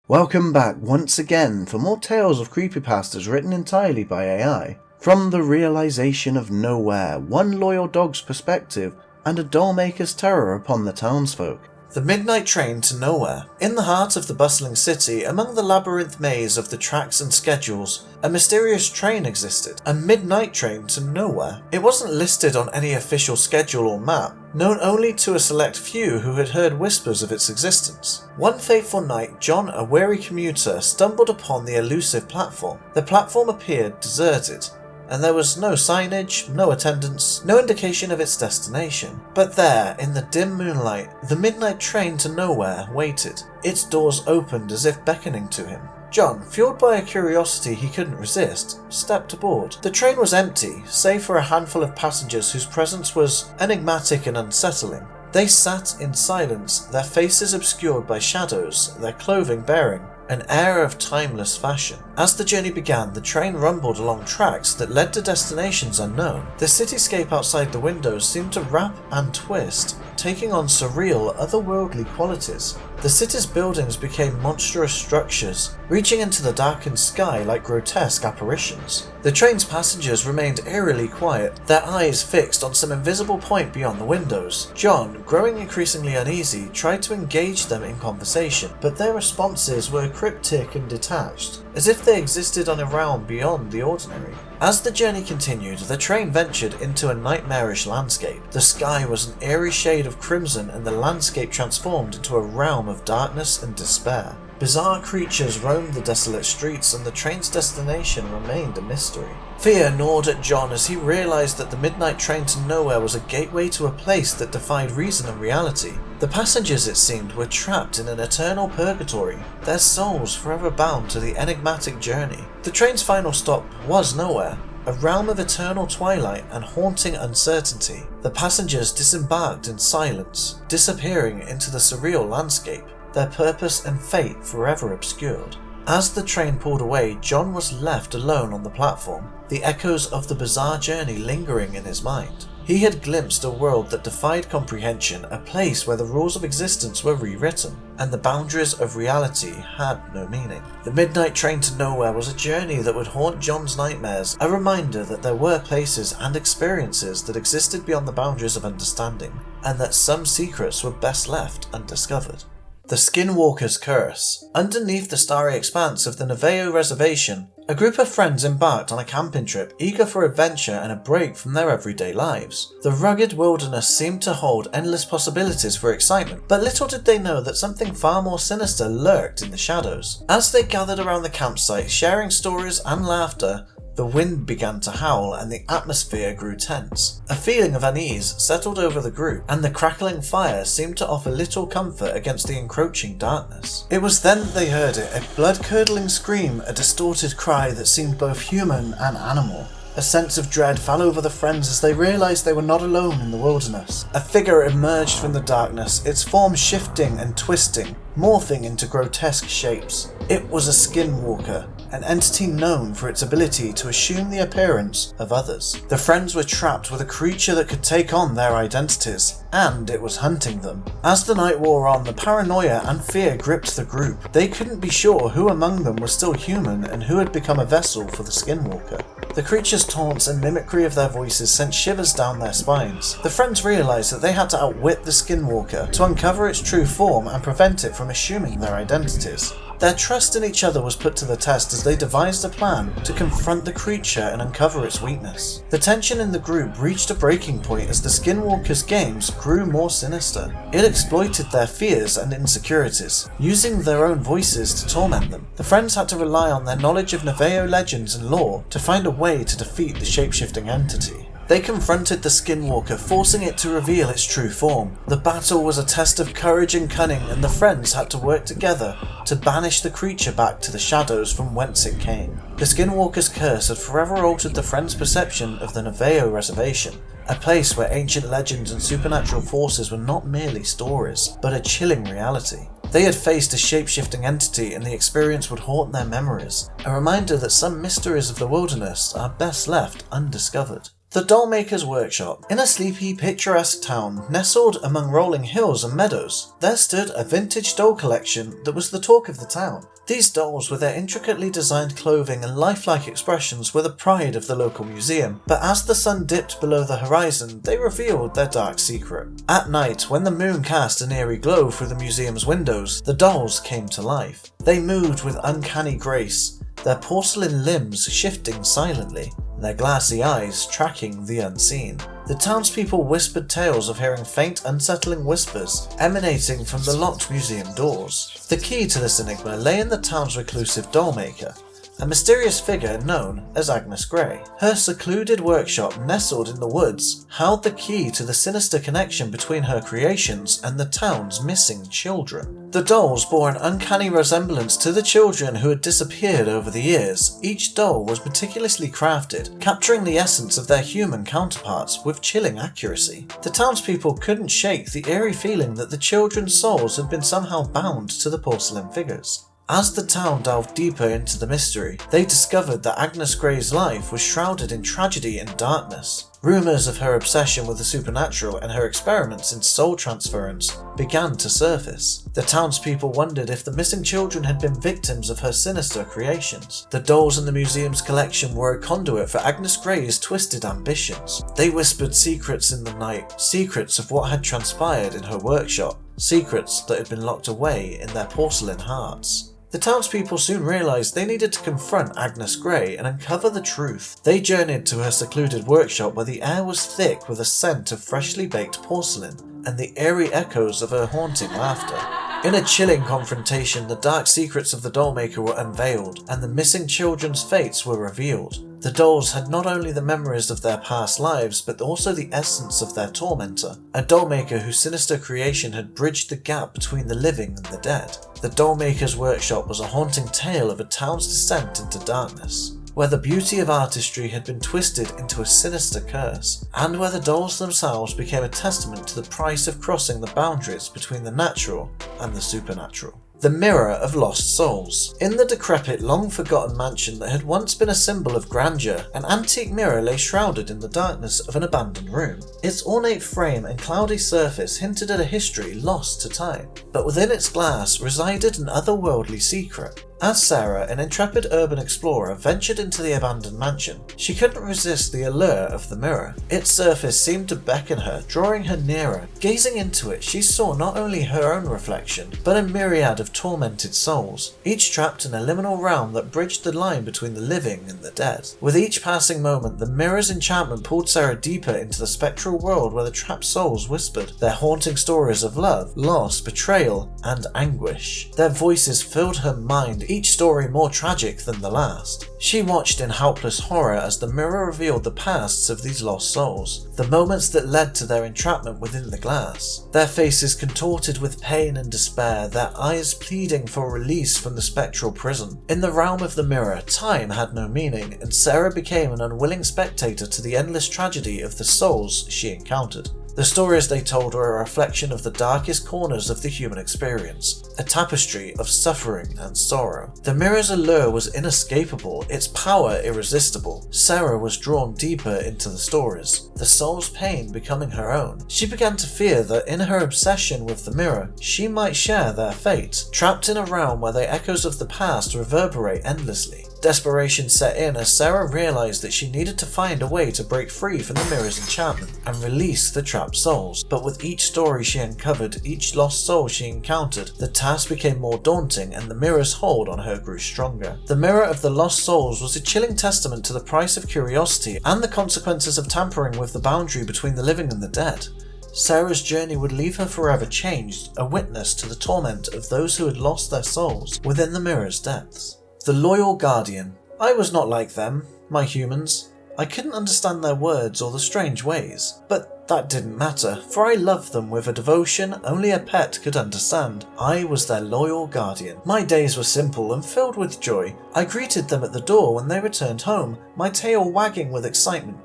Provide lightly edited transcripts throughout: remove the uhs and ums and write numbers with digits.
Welcome back once again for more tales of creepypastas written entirely by AI. From the realization of nowhere, one loyal dog's perspective, and a dollmaker's terror upon the townsfolk. The midnight train to nowhere. In the heart of the bustling city, among the labyrinth maze of the tracks and schedules, a mysterious train existed. A midnight train to nowhere. It wasn't listed on any official schedule or map, known only to a select few who had heard whispers of its existence. One fateful night, John, a weary commuter, stumbled upon the elusive platform. The platform appeared deserted, and there was no signage, no attendants, no indication of its destination. But there, in the dim moonlight, the midnight train to nowhere waited. Its doors opened as if beckoning to him. John, fueled by a curiosity he couldn't resist, stepped aboard. The train was empty, save for a handful of passengers whose presence was enigmatic and unsettling. They sat in silence, their faces obscured by shadows, their clothing bearing an air of timeless fashion. As the journey began, the train rumbled along tracks that led to destinations unknown. The cityscape outside the windows seemed to wrap and twist, taking on surreal, otherworldly qualities. The city's buildings became monstrous structures, reaching into the darkened sky like grotesque apparitions. The train's passengers remained eerily quiet, their eyes fixed on some invisible point beyond the windows. John, growing increasingly uneasy, tried to engage them in conversation, but their responses were cryptic and detached, as if they existed on a realm beyond the ordinary. As the journey continued, the train ventured into a nightmarish landscape. The sky was an eerie shade of crimson, and the landscape transformed into a realm of darkness and despair. Bizarre creatures roamed the desolate streets, and the train's destination remained a mystery. Fear gnawed at John as he realized that the midnight train to nowhere was a gateway to a place that defied reason and reality. The passengers, it seemed, were trapped in an eternal purgatory, their souls forever bound to the enigmatic journey. The train's final stop was nowhere, a realm of eternal twilight and haunting uncertainty. The passengers disembarked in silence, disappearing into the surreal landscape, their purpose and fate forever obscured. As the train pulled away, John was left alone on the platform, the echoes of the bizarre journey lingering in his mind. He had glimpsed a world that defied comprehension, a place where the rules of existence were rewritten, and the boundaries of reality had no meaning. The midnight train to nowhere was a journey that would haunt John's nightmares, a reminder that there were places and experiences that existed beyond the boundaries of understanding, and that some secrets were best left undiscovered. The Skinwalker's Curse. Underneath the starry expanse of the Navajo Reservation, a group of friends embarked on a camping trip, eager for adventure and a break from their everyday lives. The rugged wilderness seemed to hold endless possibilities for excitement, but little did they know that something far more sinister lurked in the shadows. As they gathered around the campsite, sharing stories and laughter, the wind began to howl and the atmosphere grew tense. A feeling of unease settled over the group, and the crackling fire seemed to offer little comfort against the encroaching darkness. It was then that they heard it, a blood-curdling scream, a distorted cry that seemed both human and animal. A sense of dread fell over the friends as they realized they were not alone in the wilderness. A figure emerged from the darkness, its form shifting and twisting, morphing into grotesque shapes. It was a skinwalker, an entity known for its ability to assume the appearance of others. The friends were trapped with a creature that could take on their identities, and it was hunting them. As the night wore on, the paranoia and fear gripped the group. They couldn't be sure who among them was still human and who had become a vessel for the skinwalker. The creature's taunts and mimicry of their voices sent shivers down their spines. The friends realized that they had to outwit the skinwalker to uncover its true form and prevent it from assuming their identities. Their trust in each other was put to the test as they devised a plan to confront the creature and uncover its weakness. The tension in the group reached a breaking point as the Skinwalker's games grew more sinister. It exploited their fears and insecurities, using their own voices to torment them. The friends had to rely on their knowledge of Navajo legends and lore to find a way to defeat the shape-shifting entity. They confronted the Skinwalker, forcing it to reveal its true form. The battle was a test of courage and cunning, and the friends had to work together to banish the creature back to the shadows from whence it came. The Skinwalker's curse had forever altered the friends' perception of the Navajo Reservation, a place where ancient legends and supernatural forces were not merely stories, but a chilling reality. They had faced a shape-shifting entity, and the experience would haunt their memories, a reminder that some mysteries of the wilderness are best left undiscovered. The Dollmaker's Workshop. In a sleepy, picturesque town nestled among rolling hills and meadows, there stood a vintage doll collection that was the talk of the town. These dolls, with their intricately designed clothing and lifelike expressions, were the pride of the local museum, but as the sun dipped below the horizon, they revealed their dark secret. At night, when the moon cast an eerie glow through the museum's windows, the dolls came to life. They moved with uncanny grace, their porcelain limbs shifting silently, their glassy eyes tracking the unseen. The townspeople whispered tales of hearing faint, unsettling whispers emanating from the locked museum doors. The key to this enigma lay in the town's reclusive dollmaker, a mysterious figure known as Agnes Grey. Her secluded workshop nestled in the woods held the key to the sinister connection between her creations and the town's missing children. The dolls bore an uncanny resemblance to the children who had disappeared over the years. Each doll was meticulously crafted, capturing the essence of their human counterparts with chilling accuracy. The townspeople couldn't shake the eerie feeling that the children's souls had been somehow bound to the porcelain figures. As the town delved deeper into the mystery, they discovered that Agnes Grey's life was shrouded in tragedy and darkness. Rumours of her obsession with the supernatural and her experiments in soul transference began to surface. The townspeople wondered if the missing children had been victims of her sinister creations. The dolls in the museum's collection were a conduit for Agnes Grey's twisted ambitions. They whispered secrets in the night, secrets of what had transpired in her workshop, secrets that had been locked away in their porcelain hearts. The townspeople soon realised they needed to confront Agnes Grey and uncover the truth. They journeyed to her secluded workshop where the air was thick with a scent of freshly baked porcelain and the eerie echoes of her haunting laughter. In a chilling confrontation, the dark secrets of the dollmaker were unveiled and the missing children's fates were revealed. The dolls had not only the memories of their past lives, but also the essence of their tormentor, a dollmaker whose sinister creation had bridged the gap between the living and the dead. The Dollmaker's Workshop was a haunting tale of a town's descent into darkness, where the beauty of artistry had been twisted into a sinister curse, and where the dolls themselves became a testament to the price of crossing the boundaries between the natural and the supernatural. The Mirror of Lost Souls. In the decrepit, long-forgotten mansion that had once been a symbol of grandeur, an antique mirror lay shrouded in the darkness of an abandoned room. Its ornate frame and cloudy surface hinted at a history lost to time, but within its glass resided an otherworldly secret. As Sarah, an intrepid urban explorer, ventured into the abandoned mansion, she couldn't resist the allure of the mirror. Its surface seemed to beckon her, drawing her nearer. Gazing into it, she saw not only her own reflection, but a myriad of tormented souls, each trapped in a liminal realm that bridged the line between the living and the dead. With each passing moment, the mirror's enchantment pulled Sarah deeper into the spectral world where the trapped souls whispered, their haunting stories of love, loss, betrayal, and anguish. Their voices filled her mind, each story more tragic than the last. She watched in helpless horror as the mirror revealed the pasts of these lost souls, the moments that led to their entrapment within the glass. Their faces contorted with pain and despair, their eyes pleading for release from the spectral prison. In the realm of the mirror, time had no meaning, and Sarah became an unwilling spectator to the endless tragedy of the souls she encountered. The stories they told were a reflection of the darkest corners of the human experience, a tapestry of suffering and sorrow. The mirror's allure was inescapable, its power irresistible. Sarah was drawn deeper into the stories, the soul's pain becoming her own. She began to fear that in her obsession with the mirror, she might share their fate, trapped in a realm where the echoes of the past reverberate endlessly. Desperation set in as Sarah realised that she needed to find a way to break free from the mirror's enchantment and release the trapped souls. But with each story she uncovered, each lost soul she encountered, the task became more daunting and the mirror's hold on her grew stronger. The Mirror of the Lost Souls was a chilling testament to the price of curiosity and the consequences of tampering with the boundary between the living and the dead. Sarah's journey would leave her forever changed, a witness to the torment of those who had lost their souls within the mirror's depths. The Loyal Guardian. I was not like them, my humans. I couldn't understand their words or the strange ways, but that didn't matter, for I loved them with a devotion only a pet could understand. I was their loyal guardian. My days were simple and filled with joy. I greeted them at the door when they returned home, my tail wagging with excitement.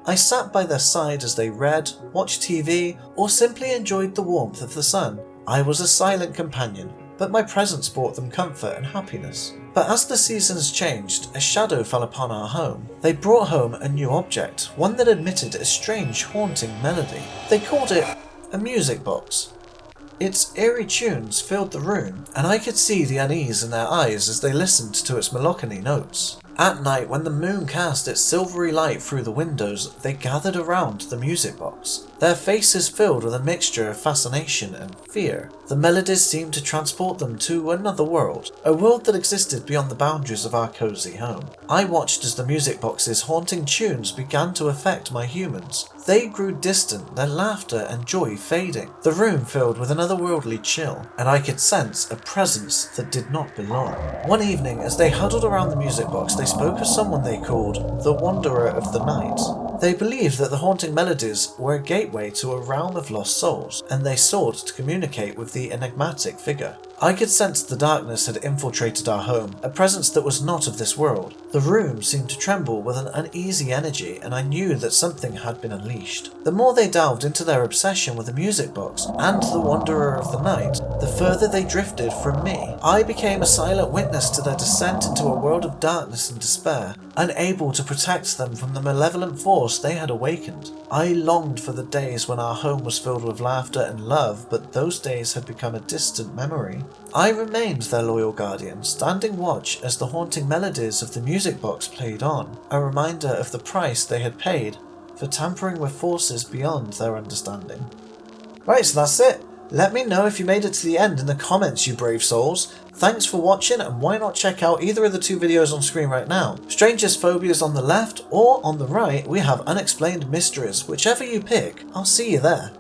I sat by their side as they read, watched TV, or simply enjoyed the warmth of the sun. I was a silent companion, but my presence brought them comfort and happiness. But as the seasons changed, a shadow fell upon our home. They brought home a new object, one that emitted a strange, haunting melody. They called it a music box. Its eerie tunes filled the room, and I could see the unease in their eyes as they listened to its melancholy notes. At night, when the moon cast its silvery light through the windows, they gathered around the music box, their faces filled with a mixture of fascination and fear. The melodies seemed to transport them to another world, a world that existed beyond the boundaries of our cozy home. I watched as the music box's haunting tunes began to affect my humans. They grew distant, their laughter and joy fading. The room filled with an otherworldly chill, and I could sense a presence that did not belong. One evening, as they huddled around the music box, they spoke of someone they called the Wanderer of the Night. They believed that the haunting melodies were a gateway to a realm of lost souls, and they sought to communicate with the enigmatic figure. I could sense the darkness had infiltrated our home, a presence that was not of this world. The room seemed to tremble with an uneasy energy, and I knew that something had been unleashed. The more they delved into their obsession with the music box and the Wanderer of the Night, the further they drifted from me. I became a silent witness to their descent into a world of darkness and despair, unable to protect them from the malevolent force they had awakened. I longed for the days when our home was filled with laughter and love, but those days had become a distant memory. I remained their loyal guardian, standing watch as the haunting melodies of the music box played on, a reminder of the price they had paid for tampering with forces beyond their understanding. Right, so that's it. Let me know if you made it to the end in the comments, you brave souls. Thanks for watching, and why not check out either of the two videos on screen right now. Strangest Phobias on the left, or on the right we have Unexplained Mysteries. Whichever you pick, I'll see you there.